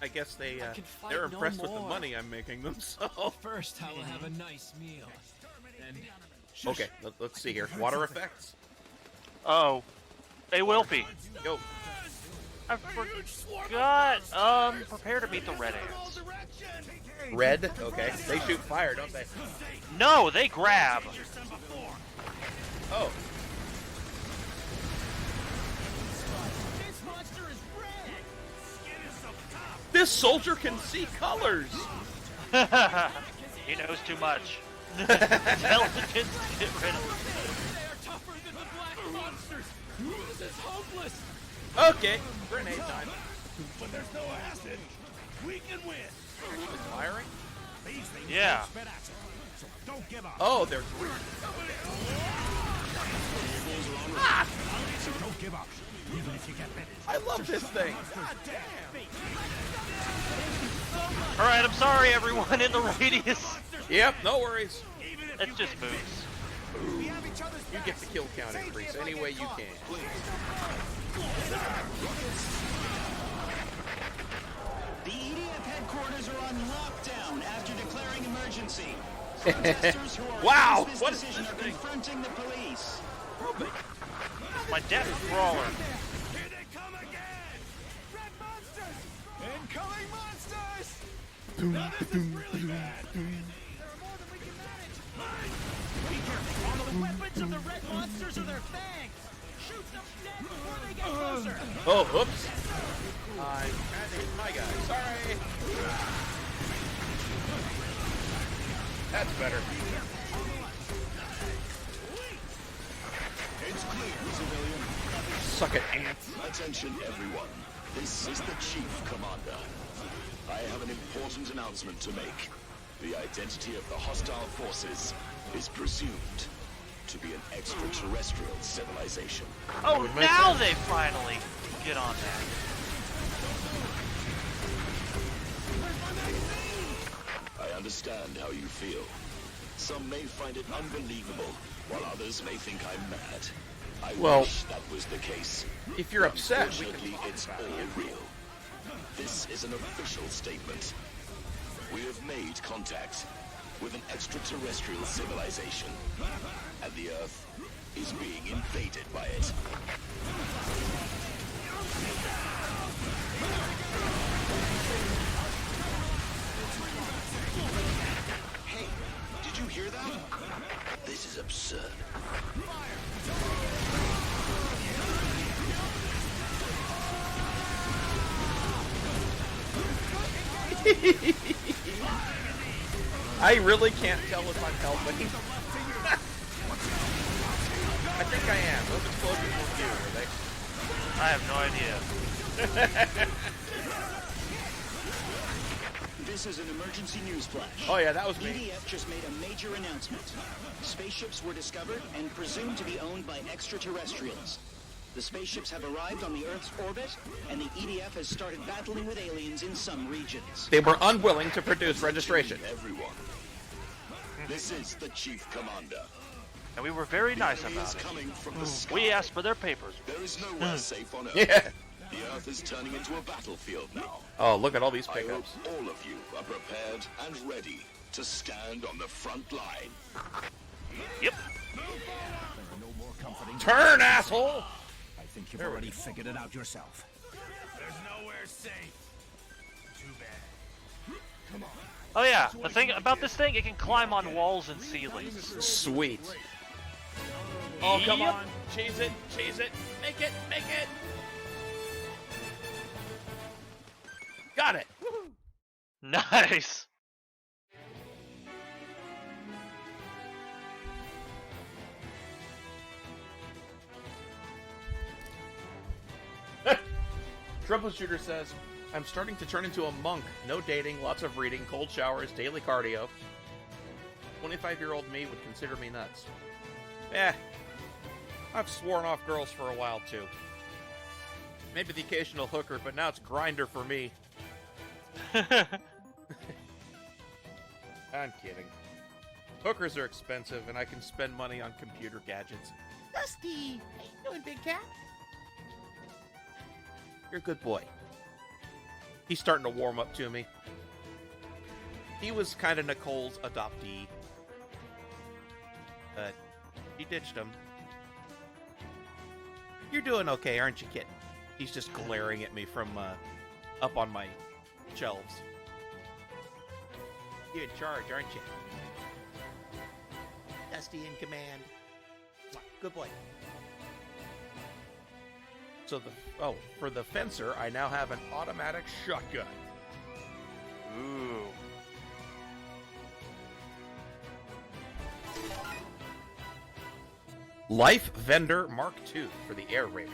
I guess they're no impressed with the more. money I'm making them. So First, I will have a nice meal. Then, okay, let's see here. Water effects. Oh, they will be. Go. I forgot. Prepare to meet the red ants. Red. Okay. They shoot fire, don't they? No, they grab. Oh. this monster is red. This soldier can see colors. He knows too much. Intelligence, get rid of him. They are tougher than the black monsters. This is hopeless. Okay. Grenade time. But there's no acid. We can win. Firing. These things Yeah. spit acid. So don't give up. Oh, they're green. So don't give up. Even if you get bit. I love this thing. God damn. All right, I'm sorry, everyone in the radius. Yep. No worries. Even if It's just moves. we have each other's You get the kill count increase any way you can. The EDF headquarters are on lockdown after declaring emergency. Protesters who are Wow, against what this is decision this are thing? confronting the police. My death crawler. Here they come again. Red monsters. Incoming monsters. This is really bad. All the weapons of the red monsters are their fangs. Shoot them dead before they get closer. Oh, oops. I kinda hit my guy. Sorry. That's better. It's clear, civilian. Suck it, ants. Attention, everyone. This is the Chief Commander. I have an important announcement to make. The identity of the hostile forces is presumed to be an extraterrestrial civilization. Oh, now they finally get on that. I understand how you feel. Some may find it unbelievable, while others may think I'm mad. I Well, wish that was the case. If you're upset, we can Unfortunately, talk it's about all it. real. This is an official statement. We have made contact with an extraterrestrial civilization, and the Earth is being invaded by it. Hey, did you hear that? This is absurd. I really can't tell if I'm helping. I think I am. Those explosions were few, were they? I have no idea. This is an emergency news flash. Oh yeah, that was me. EDF just made a major announcement. Spaceships were discovered and presumed to be owned by extraterrestrials. The spaceships have arrived on the Earth's orbit, and the EDF has started battling with aliens in some regions. They were unwilling to produce registration. Everyone, this is the Chief Commander. And we were very nice The enemy is about it. coming from the sky. We asked for their papers. There is nowhere safe on Earth. Yeah. The Earth is turning into a battlefield now. Oh, look at all these I hope pickups. all of you are prepared and ready to stand on the front line. Yep. No more comforting. Turn, asshole! I think you've already figured it out yourself. There's nowhere safe. Too bad. Come on. Oh yeah, the thing about this thing, it can climb on walls and ceilings. Sweet. Oh, come Yep. on. Cheese it. Cheese it. Make it. Make it. Got it. Nice. Troubleshooter says, I'm starting to turn into a monk. No dating, lots of reading, cold showers, daily cardio. 25-year-old me would consider me nuts. Eh, I've sworn off girls for a while, too. Maybe the occasional hooker, but now it's grinder for me. I'm kidding. Hookers are expensive, and I can spend money on computer gadgets. Dusty! How you doing, big cat? You're a good boy. He's starting to warm up to me. He was kind of Nicole's adoptee. But he ditched him. You're doing okay, aren't you, kitten? He's just glaring at me from up on my shelves. You're in charge, aren't you? Dusty in command. Good boy. So for the fencer, I now have an automatic shotgun. Ooh. Life Vendor Mark II for the Air Raider.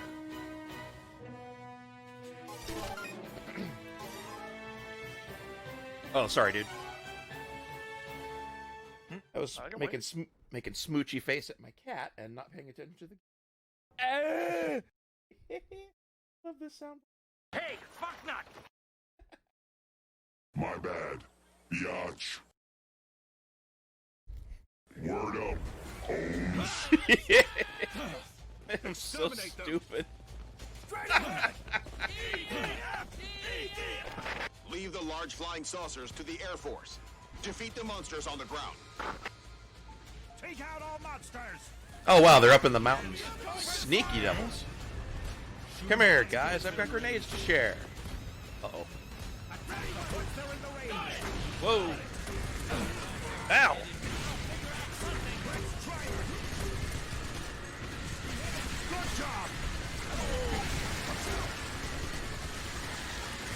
Oh, sorry, dude. I was making smoochy face at my cat and not paying attention to the. Love this sound. Hey, fucknut! My bad, biatch. Word up, Holmes. I'm so stupid. Leave the large flying saucers to the Air Force. Defeat the monsters on the ground. Take out all monsters! Oh wow, they're up in the mountains. Sneaky devils. Come here, guys. I've got grenades to share. Uh-oh. Whoa. Ow.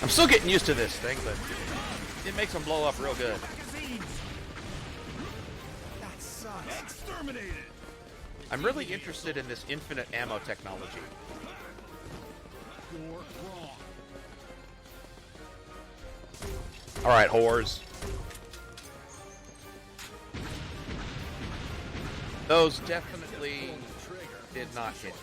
I'm still getting used to this thing, but it makes them blow up real good. That sucks. Exterminated. I'm really interested in this infinite ammo technology. You're wrong. Alright, whores. Those definitely did not hit me.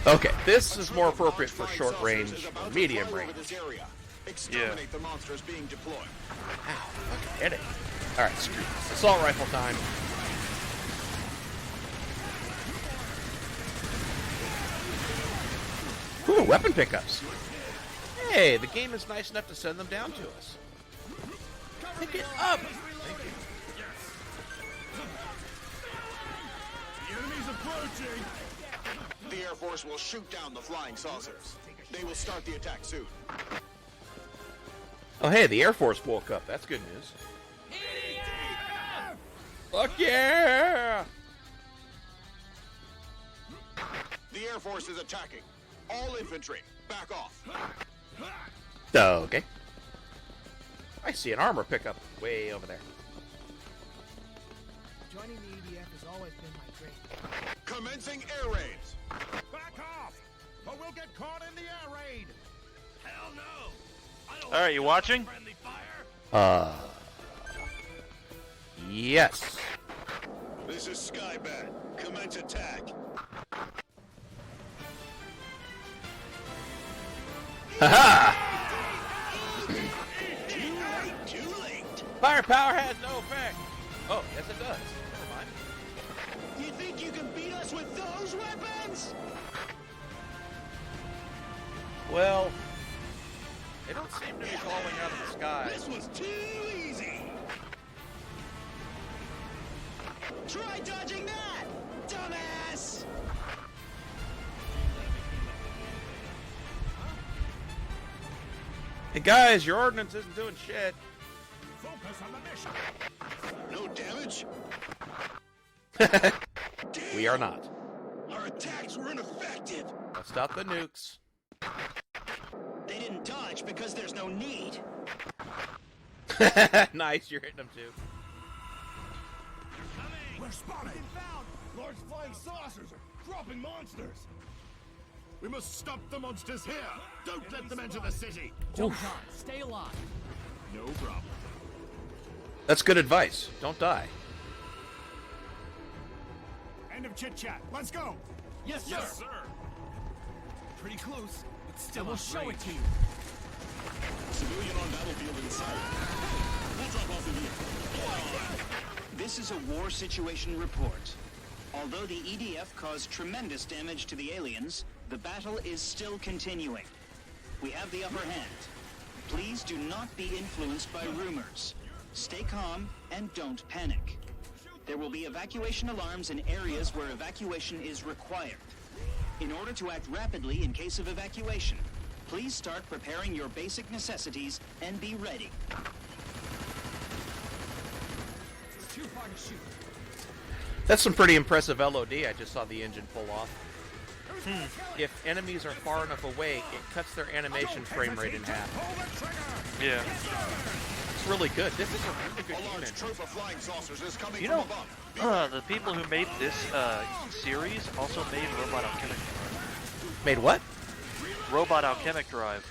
Okay, this is more appropriate for short range, medium range. Exterminate the monsters being deployed. Ow, fucking hit it. Alright, screw this. Assault rifle time. Ooh, weapon pickups. Hey, the game is nice enough to send them down to us. Pick it up! Thank you. The enemy's approaching. The Air Force will shoot down the flying saucers. They will start the attack soon. Oh, hey, the Air Force woke up. That's good news. Fuck yeah! The Air Force is attacking. All infantry, back off. Okay. I see an armor pickup way over there. Joining the EDF has always been my dream. Commencing air raids. Back off! Or we'll get caught in the air raid! Hell no! I don't Alright, you watching? friendly fire! Yes. This is Skybat. Commence attack. Haha! Too late. Firepower has no effect. Oh, yes it does. Never mind. You think you can beat us with those weapons? Well, they don't seem to be falling out of the sky. This was too easy. Try dodging that, dumbass. Hey guys, your ordnance isn't doing shit. Focus on the mission! No damage? We are not. Our attacks were ineffective. Let's stop the nukes. They didn't dodge because there's no need. Nice, you're hitting them too. We're spotted. Found. Large flying saucers are dropping monsters. We must stop the monsters here. Don't let them enter the city. John, stay alive. No problem. That's good advice. Don't die. End of chit chat. Let's go. Yes, sir. Pretty close, but I still will show it to you. Civilian on battlefield in sight. We'll drop off in the This is a war situation report. Although the EDF caused tremendous damage to the aliens, the battle is still continuing. We have the upper hand. Please do not be influenced by rumors. Stay calm and don't panic. There will be evacuation alarms in areas where evacuation is required. In order to act rapidly in case of evacuation, please start preparing your basic necessities and be ready. It's too hard to shoot. That's some pretty impressive LOD I just saw the engine pull off. If enemies are far enough away, it cuts their animation frame rate in half. Yeah. It's really good. This is a really good game engine. troop of flying saucers is coming You know, the people who made this series also made Robot Alchemic Drive. Made what? Robot Alchemic Drive.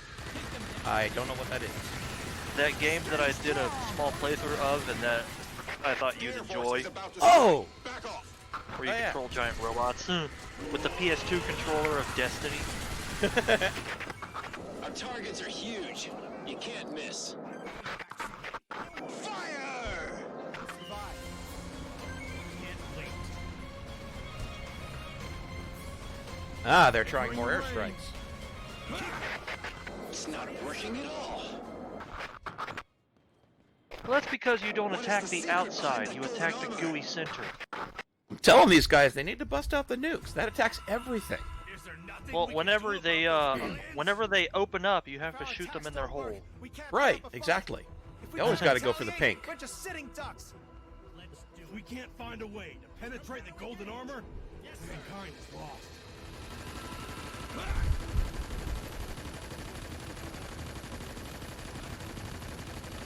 I don't know what that is. That game that I did a small playthrough of and that I thought you'd enjoy, Oh! Back off. where you Oh, yeah. control giant robots with the PS2 controller of Destiny. Our targets are huge. You can't miss. Fire! Ah, they're trying more airstrikes. It's not working at all. Well, that's because you don't attack the outside, you attack the gooey center. I'm telling these guys they need to bust out the nukes. That attacks everything. Well, whenever they open up, you have to shoot them in their hole. Right, exactly. You always got to go for the pink. Bunch of sitting ducks. If we can't find a way to penetrate the golden armor, mankind is lost.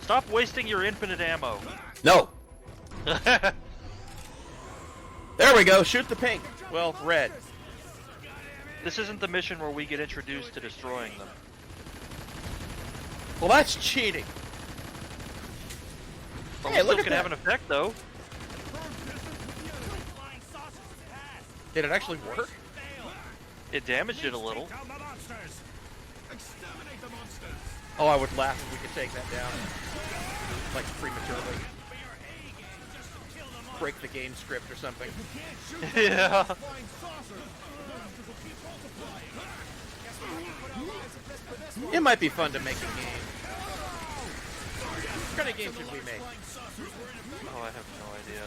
Stop wasting your infinite ammo. No. There we go. Shoot the pink. Well, red. This isn't the mission where we get introduced to destroying them. Well, that's cheating. But Hey, we look still at can that. have an effect, though. Did it actually work? It damaged it a little. Down the monsters. Exterminate the monsters. Oh, I would laugh if we could take that down. Like, prematurely. Break the game script or something. Yeah. Flying saucers. It might be fun to make a game. What kind of game should we make? Oh, I have no idea.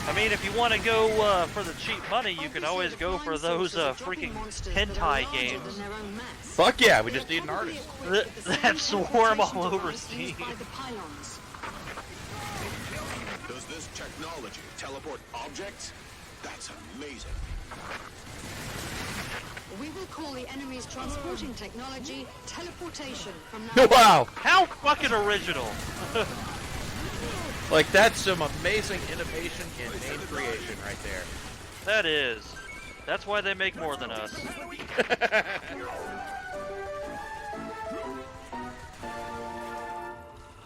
I mean, if you want to go for the cheap money, you can always go for those freaking hentai games Fuck yeah, we just need an artist. that swarm all over Steam. Does this technology teleport objects? That's amazing. We will call the enemy's transporting technology teleportation from now on. Wow! How fucking original! Like, that's some amazing innovation in name creation right there. That is. That's why they make more than us.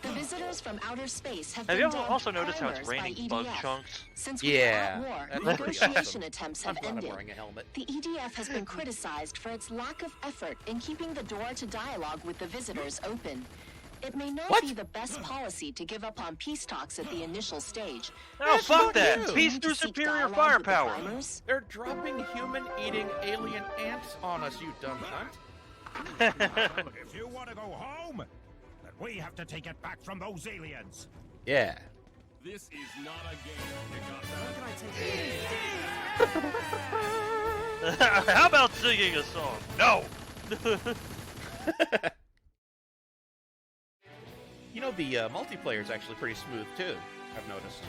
The visitors from outer space have Have been you dogged also noticed how it's primers by raining bug EDF. chunks? Since we Yeah, are at war, that's pretty negotiation awesome. attempts I'm have glad I'm ended. wearing a helmet. The EDF has been criticized for its lack of effort in keeping the door to dialogue with the visitors open. It may not What? be the best policy to give up on peace talks at the initial stage. Oh, fuck that! you. Peace To through seek superior dialogue with the firepower! primers. They're dropping human-eating alien ants on us, you dumb cunt. If you want to go home, then we have to take it back from those aliens. Yeah. This is not a game. You got that? How about singing a song? No! You know, the multiplayer is actually pretty smooth, too, I've noticed.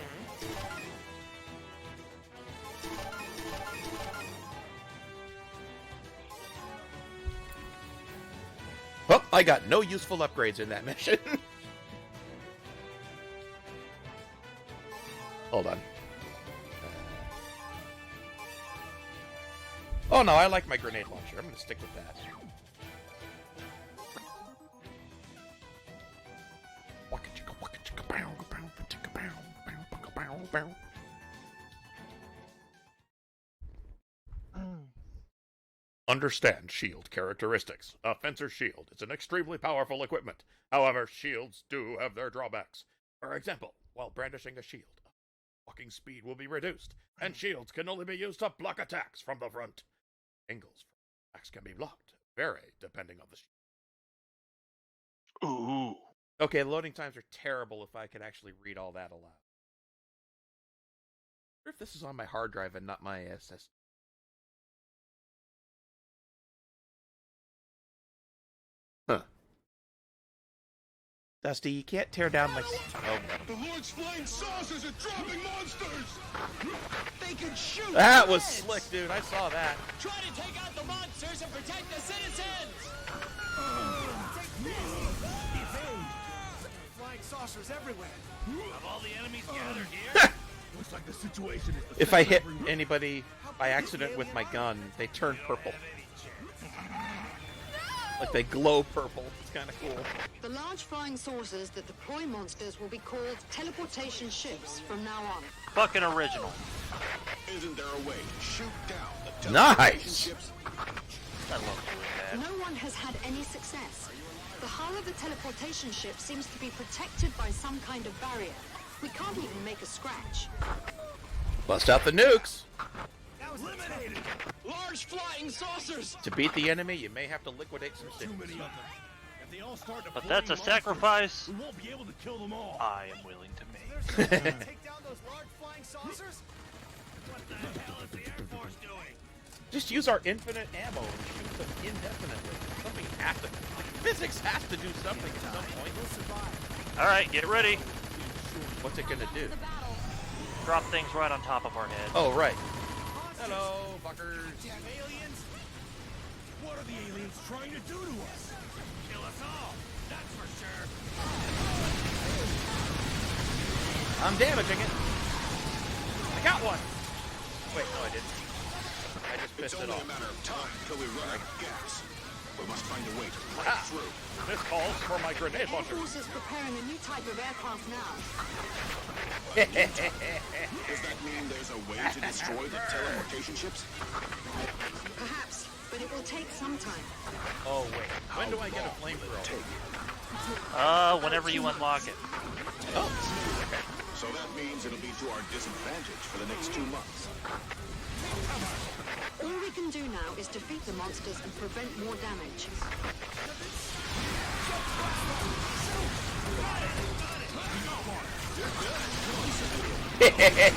Well, I got no useful upgrades in that mission. Hold on. Oh no, I like my grenade launcher. I'm gonna stick with that. Understand shield characteristics. A fencer's shield is an extremely powerful equipment. However, shields do have their drawbacks. For example, while brandishing a shield, walking speed will be reduced, and shields can only be used to block attacks from the front. Angles from attacks can be blocked, vary depending on the shield. Ooh. Okay, loading times are terrible if I could actually read all that aloud. I wonder if this is on my hard drive and not my SSD. Huh. Dusty, you can't tear down my... Oh, The Lord's flying saucers are dropping monsters! They can shoot. that was heads. slick, dude. I saw that. Try to take out the monsters and protect the citizens. Flying saucers everywhere! Have all the enemies gathered here? Looks like the situation is the If I hit anybody by accident with my gun, they turn purple. Like they glow purple. It's kind of cool. The large flying saucers that deploy monsters will be called teleportation ships from now on. Fucking original. Isn't there a way to shoot down the Nice. teleportation ships? I love doing that. No one has had any success. The hull of the teleportation ship seems to be protected by some kind of barrier. We can't even make a scratch. Bust out the nukes. Eliminated. Large flying saucers. To beat the enemy, you may have to liquidate some cities. Too many of them. If they all start But deploying that's a monsters, sacrifice we won't be able to kill them all. I am willing to make. Take down those large flying saucers. What the hell is the Air Force doing? Just use our infinite ammo and shoot them indefinitely. Something has to... Physics has to do something at some point. Alright, get ready. What's it gonna do? Drop things right on top of our head. Oh, right. Hello, fuckers. Damn aliens. What are the aliens trying to do to us? Kill us all. That's for sure. I'm damaging it. I got one. Wait, no, I didn't. I just It's pissed it only off. a matter of time till we run out of gas. We must find a way to break Ah. through. This calls for my grenade Air launcher. Force is preparing a new type of aircraft now. Does that mean there's a way to destroy the teleportation ships? Perhaps, but it will take some time. Oh, wait. When do I get a flamethrower? Whenever you unlock it. Oh, So that means it'll be to our disadvantage for the next 2 months. All we can do now is defeat the monsters and prevent more damage.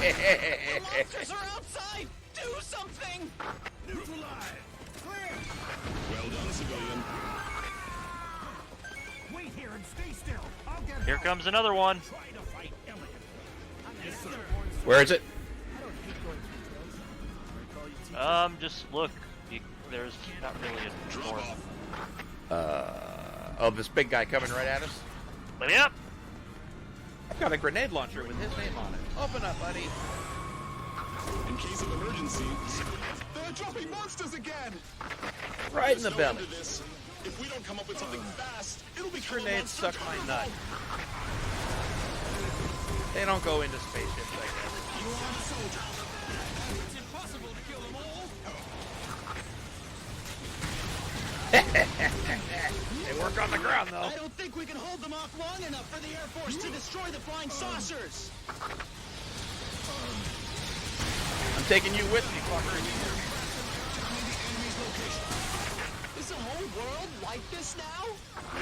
Monsters are outside. Do something. Neutralize! Clear! Well done, civilian. Wait here and stay still. I'll get Here comes another one. Try to fight Elliot. Yes, sir. where is it? Just look. There's not really a Drop door. off. Oh, this big guy coming right at us? But yep. I've got a grenade launcher with his name on it. Open up, buddy. In case of emergency, they're dropping monsters again. Right in the There's no belly. end to this. If we don't come up with something fast, it'll be Grenades suck my nut. They don't go into spaceships, I guess. It's impossible to kill them all. They work on the ground, though. I don't think we can hold them off long enough for the Air Force to destroy the flying saucers. I'm taking you with me, fucker. Is the whole world like this now?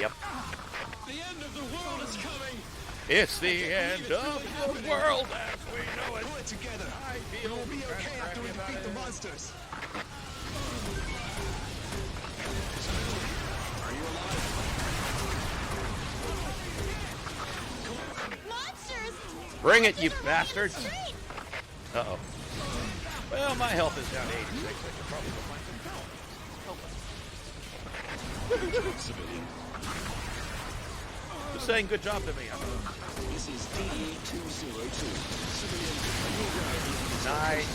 Yep. The end of the world is coming. It's the end of the world as we know it. Pull it together. I feel We'll be okay after we about defeat the it. monsters. Monsters! Bring it, you bastards! Uh-oh. Well, my health is down to 86. I should probably go find some help. Civilian. Just saying good job to me. This is DE-202. Civilian, are you aware of the Nice.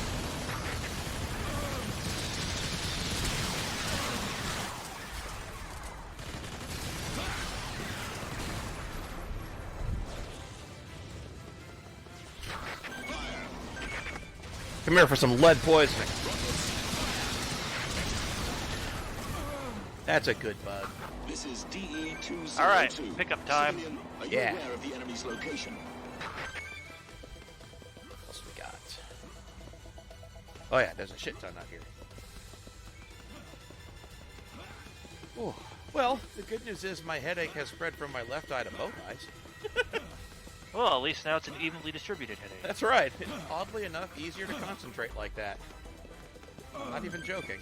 Come here for some lead poisoning. That's a good bug. This is DE-202. All right, pickup time. Civilian, are you Yeah. aware of the enemy's location? What else we got? Oh yeah, there's a shit ton out here. Ooh. Well, the good news is my headache has spread from my left eye to both eyes. Well, at least now it's an evenly distributed headache. That's right. It's oddly enough easier to concentrate like that. I'm not even joking.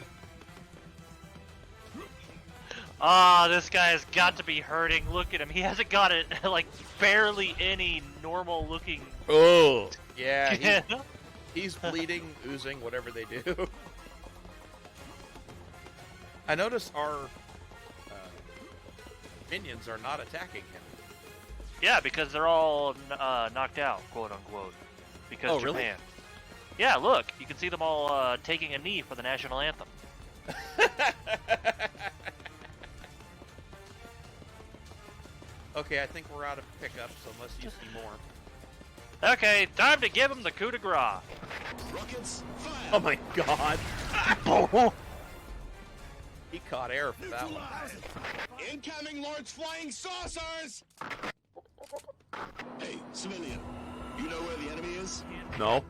Ah, this guy has got to be hurting. Look at him. He hasn't got it like barely any normal looking. Oh, yeah. He's bleeding, oozing, whatever they do. I notice our minions are not attacking him. Yeah, because they're all knocked out, quote unquote. Because Oh, Japan. really? Yeah, look, you can see them all taking a knee for the national anthem. Okay, I think we're out of pickups unless you see more. Okay, time to give him the coup de grace. Rockets, fire! Oh my god! He caught air for that one. Incoming Lord's flying saucers! Hey, civilian, you know where the enemy is? No.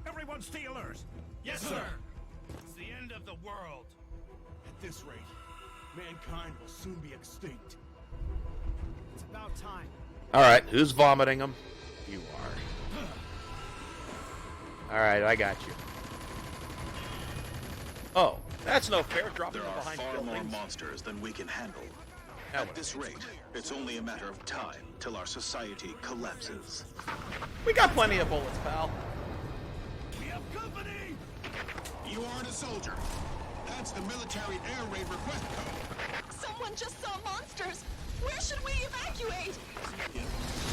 Everyone stay alert. Yes, sir. It's the end of the world. At this rate, mankind will soon be extinct. It's about time. Alright, who's vomiting them? You are. Alright, I got you. Oh, that's no fair. Dropping There them are behind far more buildings. monsters than we can handle. Now At what? this rate, it's only a matter of time till our society collapses. We got plenty of bullets, pal. We have company! You aren't a soldier. That's the military air raid request code. Someone just saw monsters! Where should we evacuate?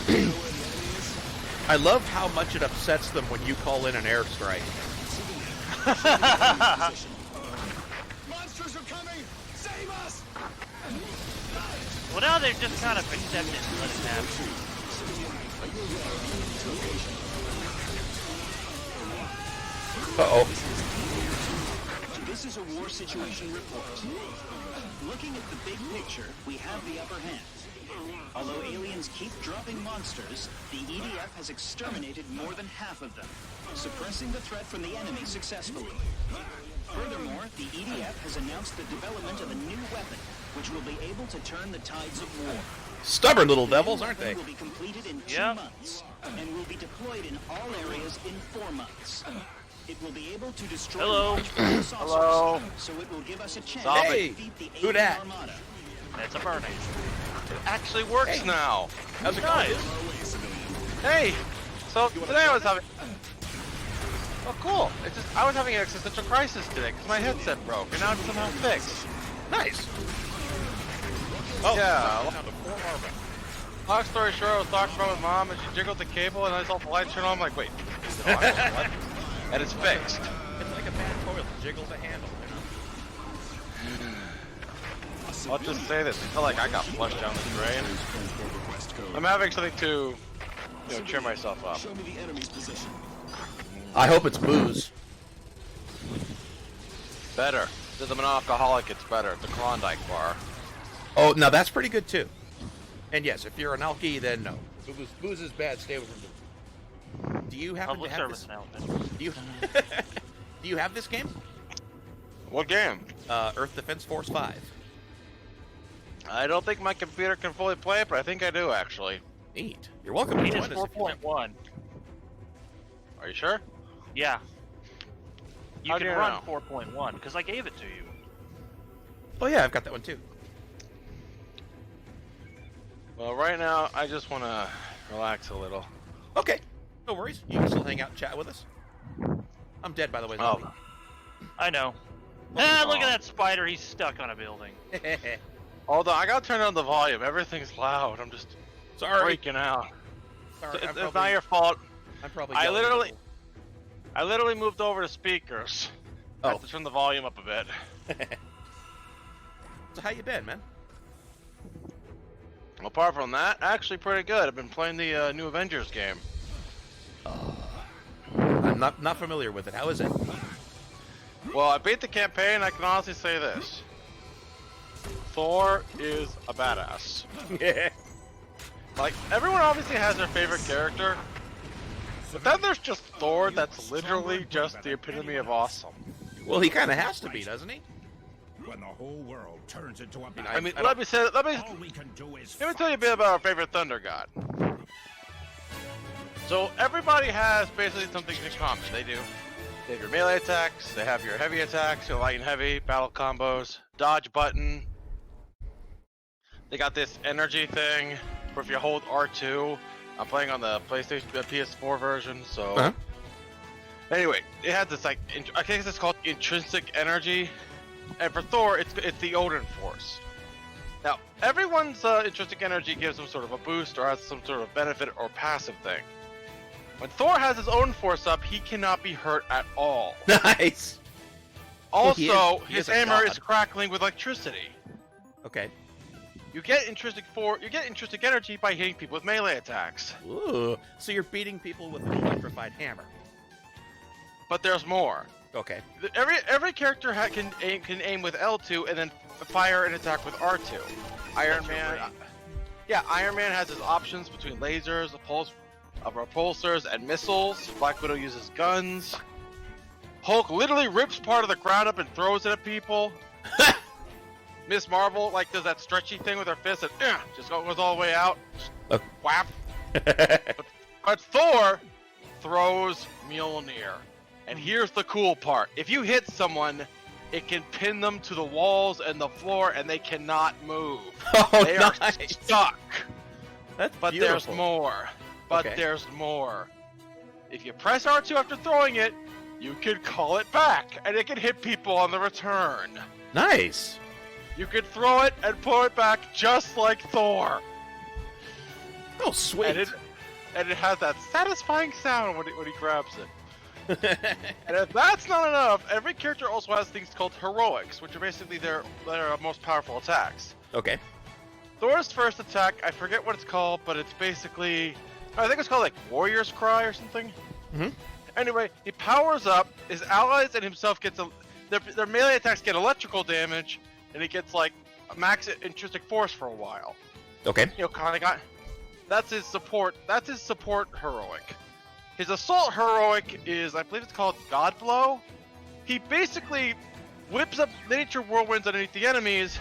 You know where the enemy is? I love how much it upsets them when you call in an airstrike. Monsters are coming! Save us! Well, now they've just kind of accepted and let it happen. Uh-oh. This is a war situation report. Looking at the big picture, we have the upper hand. Although aliens keep dropping monsters, the EDF has exterminated more than half of them, suppressing the threat from the enemy successfully. Furthermore, the EDF has announced the development of a new weapon, which will be able to turn the tides of war. Stubborn little The devils, new aren't weapon they? will be completed in 2 Yep. months, and will be deployed in all areas in 4 months. It will be able to destroy Hello. large flying saucers, Hello. so it will give us a chance Stop to it. defeat the Who alien dat? armada. That's a burning. It actually works now. How's it going? Nice. Hey, so today I was having. Oh, cool! It's just I was having an existential crisis today because my headset broke, and now it's somehow fixed. Nice. Oh, Yeah. down to 4 armor. Long story short, I was talking about with mom, and she jiggled the cable, and I saw the light turn on. I'm like, wait, is it on? What? And it's fixed. It's like a bad toilet. Jiggle the handle. I'll just say this: I feel like I got flushed down the drain. I'm having something to, cheer myself up. Show me the enemy's position. I hope it's booze. Better. As I'm an alcoholic, it's better. It's a Klondike bar. Oh, now that's pretty good too. And yes, if you're an alkie, then no. Booze is bad. Stay away from booze. Do you happen Public to have service this? announcement. Do you? Do you have this game? What game? Earth Defense Force 5. I don't think my computer can fully play it, but I think I do actually. Neat. You're welcome to It join is us if you want. 4.1. Are you sure? Yeah. You How can do you run know? 4.1 because I gave it to you. Oh yeah, I've got that one too. Well, right now I just want to relax a little. Okay. No worries. You can still hang out and chat with us. I'm dead, by the way. Oh. zombie. I know. Ah, look at that spider. He's stuck on a building. Hold on, I gotta turn down the volume. Everything's loud. I'm just Sorry. freaking out. Sorry. It's not your fault. I'm probably. I yelling literally moved over to speakers. I Oh. have to turn the volume up a bit. a little. So how you been, man? Apart from that, actually pretty good. I've been playing the new Avengers game. I'm not familiar with it. How is it? Well, I beat the campaign. I can honestly say this: Thor is a badass. Yeah. Like, everyone obviously has their favorite character, but then there's just Thor that's literally just the epitome of awesome. Well, he kind of has to be, doesn't he? When the whole world turns into a I mean, battle, let me all we can do is let me tell you a bit about our favorite Thunder God. So everybody has basically something in common. They have your melee attacks, they have your heavy attacks, your light and heavy, battle combos, dodge button. They got this energy thing where if you hold R2, I'm playing on the PlayStation PS4 version, so anyway, it had this like I guess it's called intrinsic energy, and for Thor, it's the Odin Force. Now, everyone's intrinsic energy gives them sort of a boost or has some sort of benefit or passive thing. When Thor has his own force up, he cannot be hurt at all. Nice. Also, he his is a hammer god. is crackling with electricity. Okay. You get intrinsic energy by hitting people with melee attacks. Ooh. So you're beating people with an electrified hammer. But there's more. Okay. Every character can aim with L2 and then fire an attack with R2. Iron Man, Iron Man has his options between lasers, repulsors, and missiles. Black Widow uses guns. Hulk literally rips part of the ground up and throws it at people. Miss Marvel does that stretchy thing with her fist and just goes all the way out. Whap. but Thor throws Mjolnir. And here's the cool part. If you hit someone, it can pin them to the walls and the floor and they cannot move. Oh, they nice. are stuck. That's but beautiful. There's more. But Okay. there's more. If you press R2 after throwing it, you can call it back and it can hit people on the return. Nice. You can throw it and pull it back just like Thor. Oh, sweet. And it has that satisfying sound when he grabs it. And if that's not enough, every character also has things called heroics, which are basically their most powerful attacks. Okay. Thor's first attack, I forget what it's called, but it's basically, I think it's called like Warrior's Cry or something. Mm-hmm. Anyway, he powers up, his allies and himself their melee attacks get electrical damage, and he gets like a max intrinsic force for a while. Okay. You know, kind of got. That's his support heroic. His assault heroic is, I believe it's called God Blow. He basically whips up miniature whirlwinds underneath the enemies,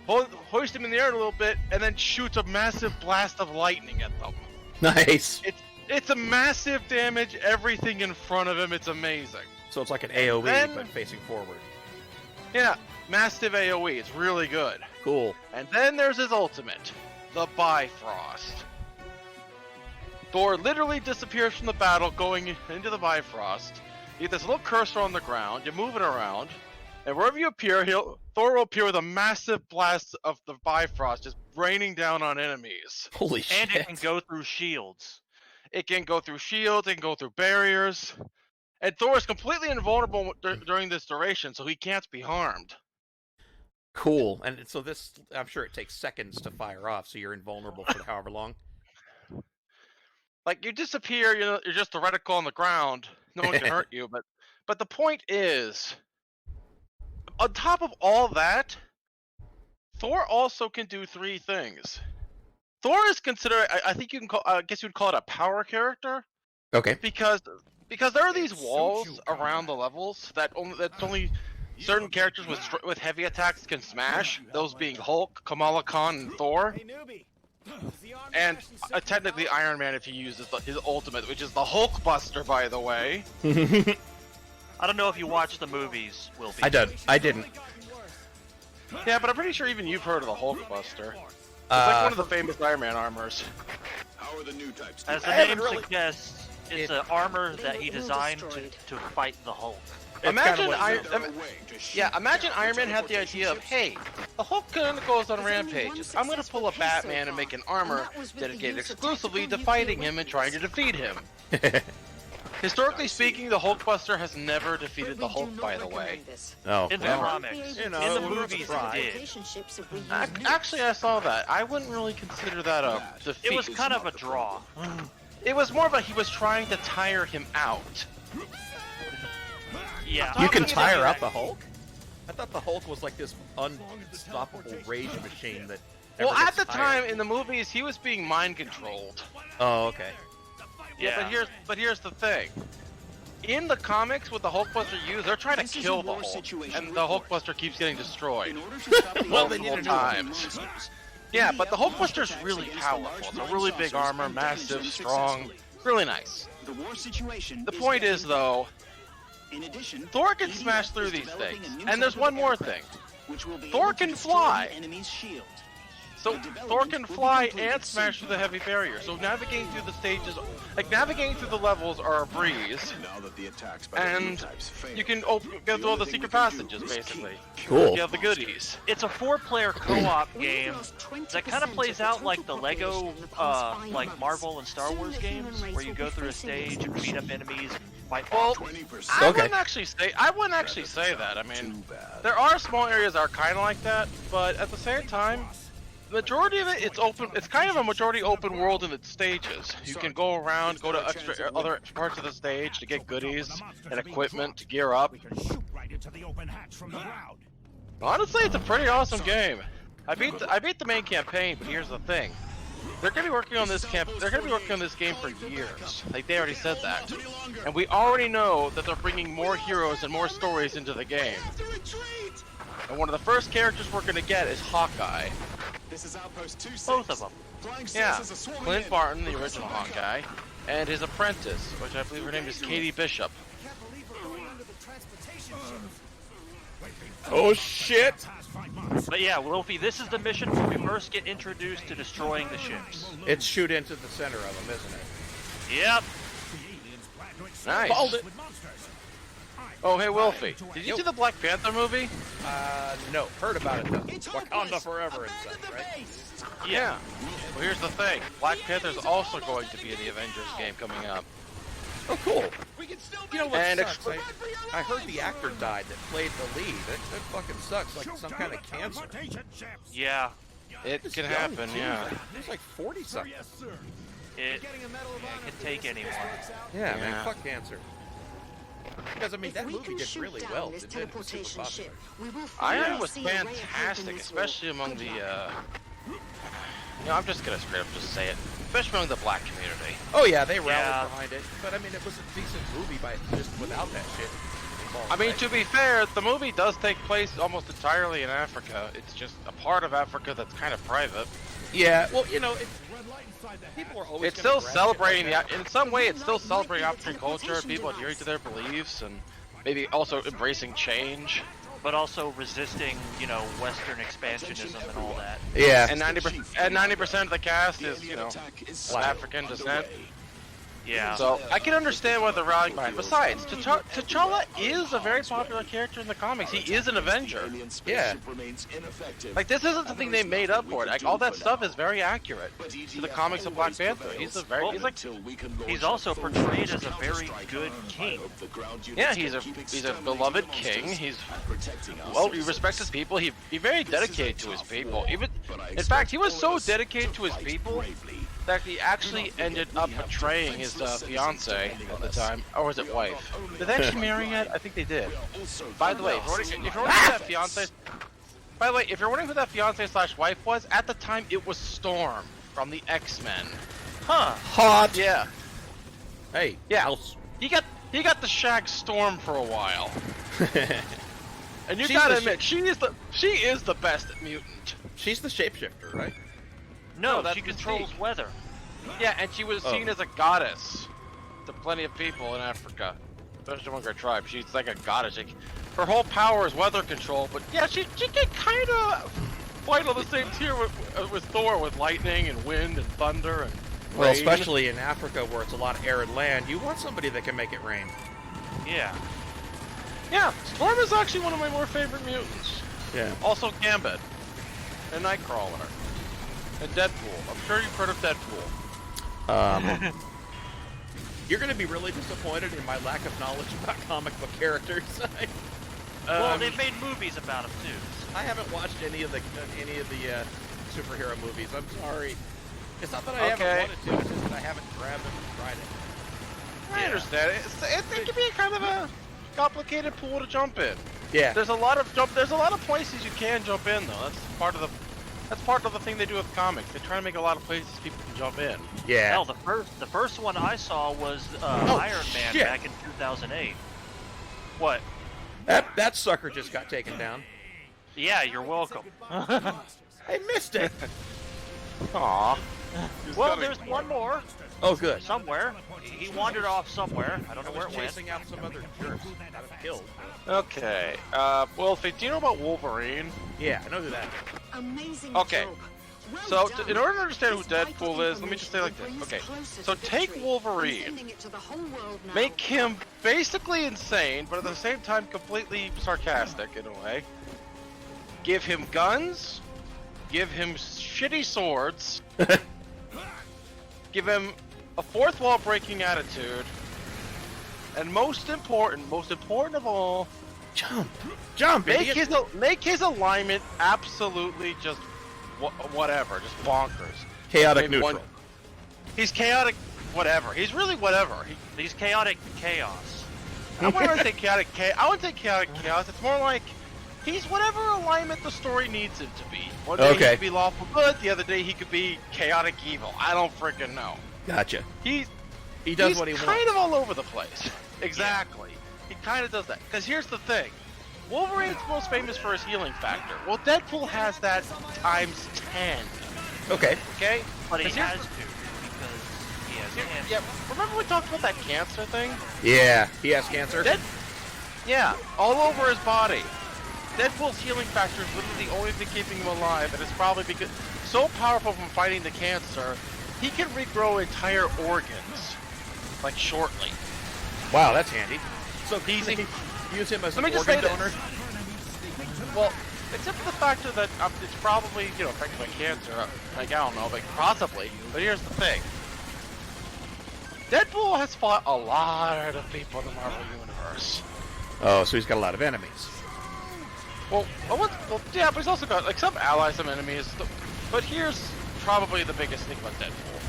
hoists them in the air a little bit, and then shoots a massive blast of lightning at them. Nice. It's a massive damage, everything in front of him, it's amazing. So it's like an AoE, but facing forward. Yeah, massive AoE, it's really good. Cool. And then there's his ultimate, the Bifrost. Thor literally disappears from the battle going into the Bifrost. You get this little cursor on the ground, you move it around, and wherever you appear, Thor will appear with a massive blast of the Bifrost just raining down on enemies. Holy shit. And it can go through shields. It can go through shields, it can go through barriers. And Thor is completely invulnerable during this duration, so he can't be harmed. Cool. And so this, I'm sure it takes seconds to fire off, so you're invulnerable for however long. Like, you disappear, you're just a reticle on the ground. No one can hurt you, but the point is, on top of all that, Thor also can do three things. Thor is considered, I think you can call, I guess you would call it a power character. Okay. Because there are these walls around the levels that only certain characters with heavy attacks can smash. Those being Hulk, Kamala Khan, and Thor. And technically Iron Man if he uses his ultimate, which is the Hulk Buster, by the way. I don't know if you watched the movies, Will. I didn't. Yeah, but I'm pretty sure even you've heard of the Hulk Buster. It's like one of the famous Iron Man armors. How are the new types? As the name suggests, it's an armor that he designed to fight the Hulk. Imagine Iron Man had the idea of, hey, the Hulk kind of goes on rampages. I'm going to pull a Batman and make an armor dedicated exclusively to fighting him and trying to defeat him. Historically speaking, the Hulkbuster has never defeated the Hulk, by the way. Oh, in the comics. In the movies, it did. Actually, I saw that. I wouldn't really consider that a defeat. It was kind of a draw. It was more of a he was trying to tire him out. Yeah. You can tire up a Hulk? I thought the Hulk was like this unstoppable rage machine that. Well, never at gets the tired. time in the movies, he was being mind controlled. Oh, okay. Yeah, but here's the thing. In the comics, with the Hulkbuster used, they're trying to kill the Hulk, and the Hulkbuster keeps getting destroyed. Well, they need a multiple new one. times. Yeah, but the Hulkbuster's really powerful. It's a really big armor, massive, strong, really nice. The war situation. The point is, though, in addition, Thor can smash through these things. And there's one more thing. which will be Thor able to can destroy fly. the enemy's shield. So Thor can fly and smash through the heavy barrier. So navigating through the stages, like navigating through the levels, are a breeze. Now that the attacks by the And new types fail, you can go through all the secret passages, basically. Cool. You have the goodies. It's a 4-player co-op game that kind of plays out like the Lego, like Marvel and Star Wars games, where you go through a stage and beat up enemies and fight Well, bosses. I wouldn't actually say that. I mean, there are small areas that are kind of like that, but at the same time, majority of it, it's open. It's kind of a majority open world in its stages. You can go around, go to other parts of the stage to get goodies and equipment to gear up. Honestly, it's a pretty awesome game. I beat the main campaign, but here's the thing: they're gonna be working on this They're gonna be working on this game for years. Like they already said that, and we already know that they're bringing more heroes and more stories into the game. And one of the first characters we're gonna get is Hawkeye. This is Outpost 26. Both of them. Yeah, Clint Barton, the original Hawkeye, and his apprentice, which I believe her name is Katie Bishop. Oh shit! But yeah, Wolfie, this is the mission where we first get introduced to destroying the ships. It's shoot into the center of them, isn't it? Yep. Nice. Called it. Oh, hey, Wilfie. Did you see the Black Panther movie? No. Heard about it though. Wakanda forever and such, right? Yeah. Well, here's the thing. Black Panther's also going to be in the Avengers game coming up. Oh, cool. You know what And sucks? I heard the actor died that played the lead. That fucking sucks. Like some kind of cancer. Yeah. It This can young happen, dude, yeah. He's like 40 something. It can take anyone. Yeah, man. Yeah. Fuck cancer. Because I mean, that movie did really well. This Didn't it? It was super teleportation popular. ship, we will Iron finally was see a ray of hope in fantastic, this especially war. among Good the, luck. I'm just gonna straight up just say it. Especially among the black community. Oh yeah, they rallied Yeah. behind it. But I mean, it was a decent movie by just without that shit. involved, I mean, right? to be fair, the movie does take place almost entirely in Africa. It's just a part of Africa that's kind of private. Yeah, well, you know, people are always. It's gonna still grab shit celebrating like in some way. It's still celebrating African culture, people adhering to their beliefs, and maybe also embracing change. But also resisting, you know, Western expansionism and all that. that. Yeah. And 90% of the cast is, you know, African descent. Yeah. So I can understand why they're rallying behind. Besides, T'Challa is a very popular character in the comics. He is an Avenger. Yeah. Like this isn't something they made up for it. Like all that stuff is very accurate to the comics of Black Panther. He's also portrayed as a very good king. Yeah, he's a beloved king. He respects his people. He very dedicated to his people. In fact, he was so dedicated to his people that he actually ended up betraying his fiance at the time, or was it wife? Did they actually marry yet? I think they did. By the way, if you're wondering who that fiance, slash wife was, at the time it was Storm from the X-Men. Huh. Hot. Yeah. Hey. Yeah. else- He got the shag Storm for a while. And you She's gotta the admit, she is the best at mutant. She's the shapeshifter, right? No, that's she Mystique. controls weather. Yeah, and she was seen as a goddess to plenty of people in Africa, especially among her tribe. She's like a goddess. Her whole power is weather control, but yeah, she can kind of fight on the same tier with Thor, with lightning and wind and thunder and Well, rain. especially in Africa where it's a lot of arid land, you want somebody that can make it rain. Yeah. Yeah, Storm is actually one of my more favorite mutants. Yeah. Also Gambit and Nightcrawler and Deadpool. I'm sure you've heard of Deadpool. You're going to be really disappointed in my lack of knowledge about comic book characters. Well, they've made movies about them too. I haven't watched any of the superhero movies. I'm sorry. It's not that I haven't wanted to. It's just that I haven't grabbed them and tried it. I understand. It can be kind of a complicated pool to jump in. Yeah. There's a lot of places you can jump in though. That's part of the thing they do with comics. They try to make a lot of places people can jump in. Yeah. Hell, the first one I saw was Iron Man shit. back in 2008. What? That sucker just got taken down. Yeah, you're welcome. I missed it. Aw. Well, there's one more. Oh, good. Somewhere. He wandered off somewhere. I don't know where it went. Chasing out some other jerks that I've killed. Okay. Wolfie, do you know about Wolverine? Yeah, I know who that is. Amazing Okay. job. Well So, done. in order to understand who This vital Deadpool is, let me just say like this. information Okay. will bring us So closer to take victory. Wolverine. I'm sending it to the whole world now. Make him basically insane, but at the same time completely sarcastic in a way. Give him guns. Give him shitty swords. Give him a fourth wall breaking attitude. And most important of all, Jump, make idiot. his alignment absolutely just whatever, just bonkers. Chaotic Maybe neutral. He's chaotic, whatever. He's really whatever. He's chaotic chaos. I wouldn't say chaotic chaos. I wouldn't say chaotic chaos. It's more like he's whatever alignment the story needs him to be. One day he Okay. could be lawful good. The other day he could be chaotic evil. I don't freaking know. Gotcha. He does he's what he kind wants. of all over the place. Exactly. He kind of does that. Because here's the thing. Wolverine's most famous for his healing factor. Well, Deadpool has that times 10. Okay. Okay? But he 'Cause here's has the- to because he has cancer. Yeah, remember we talked about that cancer thing? Yeah, he has cancer. Yeah, all over his body. Deadpool's healing factor is literally the only thing keeping him alive, and it's probably because so powerful from fighting the cancer, he can regrow entire organs, like shortly. Wow, that's handy. So Easy. Use him as an Let me just organ say donor. Well, except for the factor that it's probably, affected by cancer. Like, I don't know, but possibly. But here's the thing. Deadpool has fought a lot of people in the Marvel Universe. Oh, so he's got a lot of enemies. Well, yeah, but he's also got, like, some allies, some enemies. But here's probably the biggest thing about Deadpool.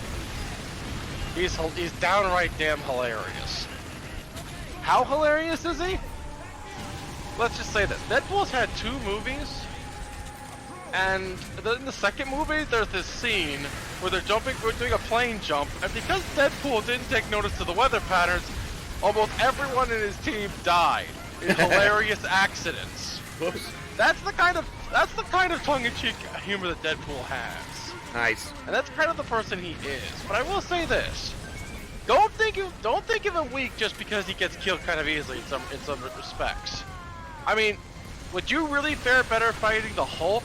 He's downright damn hilarious. How hilarious is he? Let's just say this. Deadpool's had 2 movies, and in the second movie, there's this scene where we're doing a plane jump, and because Deadpool didn't take notice of the weather patterns, almost everyone in his team died in hilarious accidents. Whoops. That's the kind of tongue-in-cheek humor that Deadpool has. Nice. And that's kind of the person he is. But I will say this. Don't think of him weak just because he gets killed kind of easily in some respects. I mean, would you really fare better fighting the Hulk?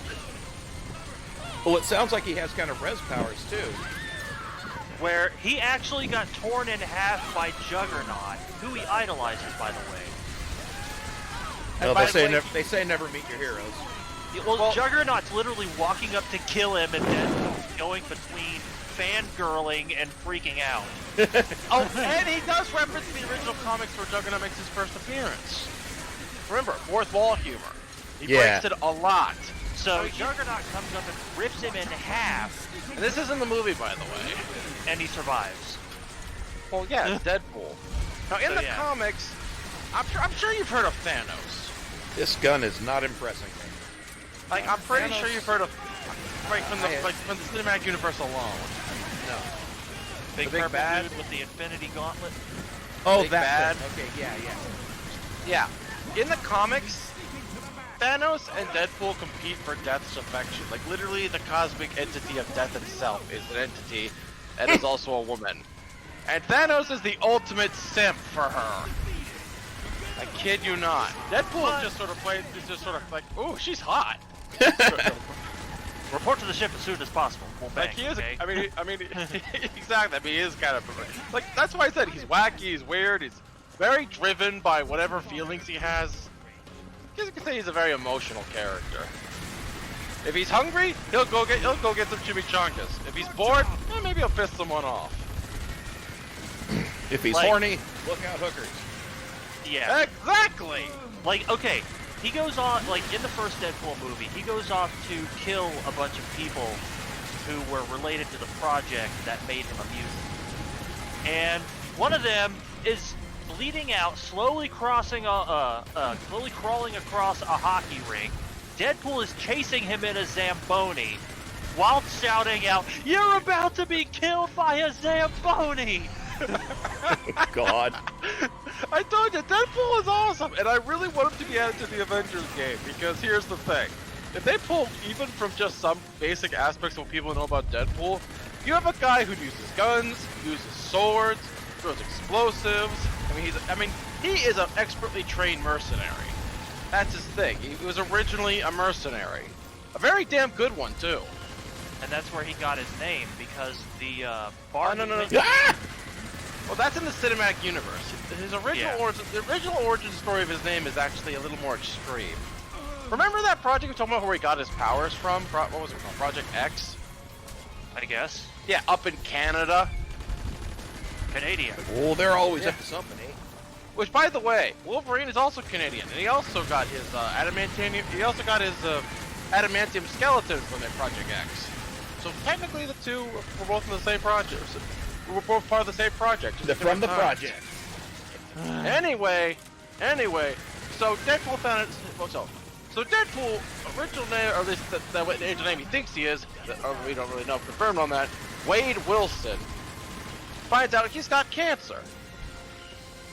Well, it sounds like he has kind of res powers too. Where he actually got torn in half by Juggernaut, who he idolizes, by the way. Well, by they the say way, they say never meet your heroes. Well, Juggernaut's literally walking up to kill him and then going between fangirling and freaking out. Oh, and he does reference the original comics where Juggernaut makes his first appearance. Remember, fourth wall humor. He breaks it a lot. So Juggernaut comes up and rips him in half. And this isn't the movie, by the way. And he survives. Well, yeah, it's Deadpool. Now, in the comics, I'm sure you've heard of Thanos. This gun is not impressing me. Like, I'm pretty sure you've heard of, from the cinematic universe alone. No. Big Big purple bad? dude with the Infinity Gauntlet. Oh, Big that bad. thing. Okay, yeah. Yeah. In the comics, Thanos and Deadpool compete for Death's affection. Like, literally, the cosmic entity of Death itself is an entity and is also a woman. And Thanos is the ultimate simp for her. I kid you not. Deadpool just sort of like, oh, she's hot. Report to the ship as soon as possible. Well, bang, Like he is, okay? I mean, exactly. I mean, he is kind of like that's why I said he's wacky, he's weird, he's very driven by whatever feelings he has. I guess you could say he's a very emotional character. If he's hungry, he'll go get some chimichangas. If he's bored, maybe he'll piss someone off. If he's Like- horny, look out hookers. Yeah. Exactly. Like, okay, he goes on, like, in the first Deadpool movie, he goes off to kill a bunch of people who were related to the project that made him a mutant. And one of them is bleeding out, slowly crawling across a hockey rink. Deadpool is chasing him in a Zamboni, while shouting out, "You're about to be killed by a Zamboni!" God. I told you, Deadpool is awesome, and I really want him to be added to the Avengers game, because here's the thing. If they pull even from just some basic aspects of what people know about Deadpool, you have a guy who uses guns, uses swords, throws explosives. He is an expertly trained mercenary. That's his thing. He was originally a mercenary. A very damn good one, too. And that's where he got his name, because the bar... No. Well, that's in the cinematic universe. His original origin story of his name is actually a little more extreme. Remember that project we were talking about where he got his powers from? What was it called? Project X? I guess. Yeah, up in Canada. Canadian. Well, they're always up to something, eh? Which, by the way, Wolverine is also Canadian, and he also got his adamantium. He also got his adamantium skeleton from that Project X. So technically, the two were both in the same project. We were both part of the same project. They're from the project. Anyway, so Deadpool found it. So Deadpool, original name, or at least the original name he thinks he is, or we don't really know, confirmed on that. Wade Wilson finds out he's got cancer.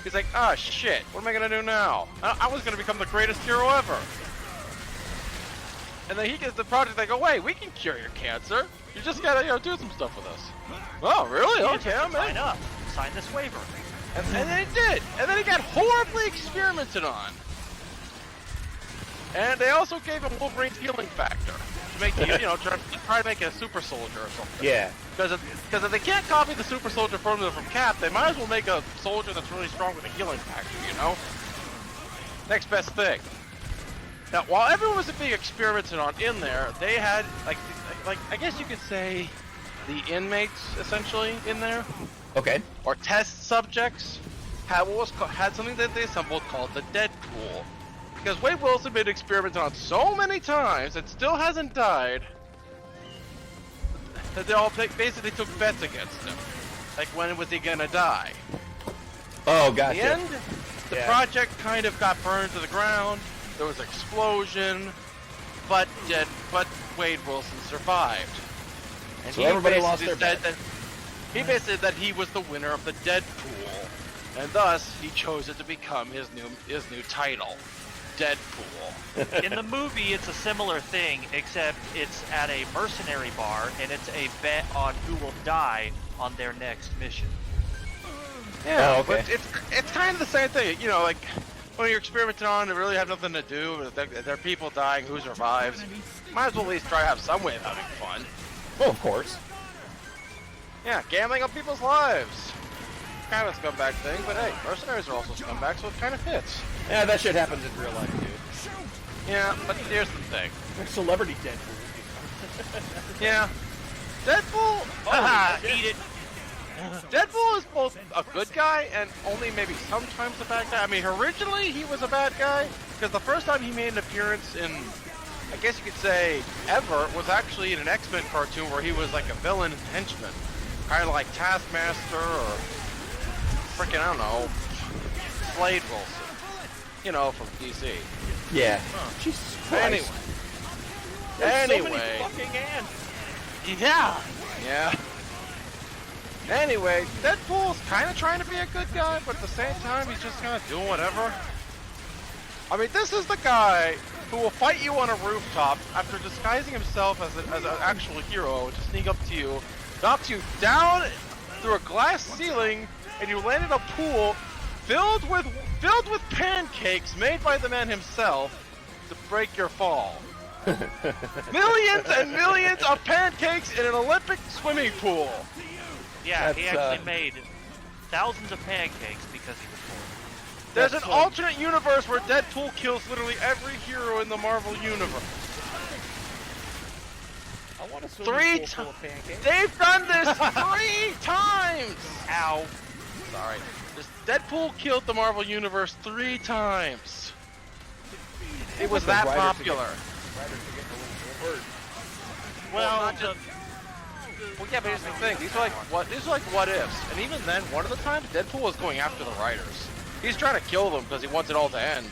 He's like, ah, shit, what am I gonna do now? I was gonna become the greatest hero ever. And then he gets the project, they go, wait, we can cure your cancer. You just gotta, do some stuff with us. Oh, really? Okay, I'm in. Sign up. Sign this waiver. And then he did. And then he got horribly experimented on. And they also gave him Wolverine's healing factor to make try to make a super soldier or something. Yeah. Because if they can't copy the super soldier formula from Cap, they might as well make a soldier that's really strong with a healing factor. Next best thing. Now, while everyone was being experimented on in there, they had like I guess you could say the inmates essentially in there. Okay. Or test subjects had something that they assembled called the Deadpool. Because Wade Wilson made experiments on so many times and still hasn't died that they all basically took bets against him. Like, when was he gonna die? Oh, gotcha. In the end, the project kind of got burned to the ground. There was an explosion, but Wade Wilson survived. And so everybody lost their bet. He basically said that he was the winner of the Deadpool, and thus he chose it to become his new title, Deadpool. In the movie, it's a similar thing, except it's at a mercenary bar, and it's a bet on who will die on their next mission. Yeah, okay. But it's kind of the same thing, like when you're experimenting on, they really have nothing to do. There are people dying, who survives. Might as well at least try to have some way of having fun. Well, of course. Yeah, gambling on people's lives. Kind of a scumbag thing, but hey, mercenaries are also scumbags, so it kind of fits. Yeah, that shit happens in real life, dude. Yeah, but here's the thing. Celebrity Deadpool. Yeah. Deadpool... Eat it. Deadpool is both a good guy and only maybe sometimes a bad guy. I mean, originally he was a bad guy, because the first time he made an appearance in, I guess you could say, ever, was actually in an X-Men cartoon where he was like a villain henchman. Kind of like Taskmaster or freaking, I don't know, Slade Wilson. From DC. Yeah. Jesus Christ. Anyway. So many fucking ants. Yeah. Yeah. Anyway, Deadpool's kind of trying to be a good guy, but at the same time, he's just kind of doing whatever. I mean, this is the guy who will fight you on a rooftop after disguising himself as an actual hero to sneak up to you, knocks you down through a glass ceiling, and you land in a pool filled with pancakes made by the man himself to break your fall. Millions and millions of pancakes in an Olympic swimming pool. Yeah, he actually made thousands of pancakes because he was poor. There's an alternate universe where Deadpool kills literally every hero in the Marvel universe. I want to swim full of pancakes. They've done this 3 times! Ow. Sorry. Deadpool killed the Marvel universe 3 times. It was that popular. Well, Well, yeah, but here's the thing. These are like what ifs, and even then, one of the times, Deadpool was going after the writers. He's trying to kill them because he wants it all to end.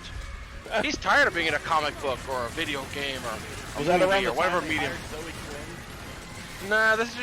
He's tired of being in a comic book or a video game or a Was that movie around or the whatever time they medium. hired Zoe Quinn? Nah, this is just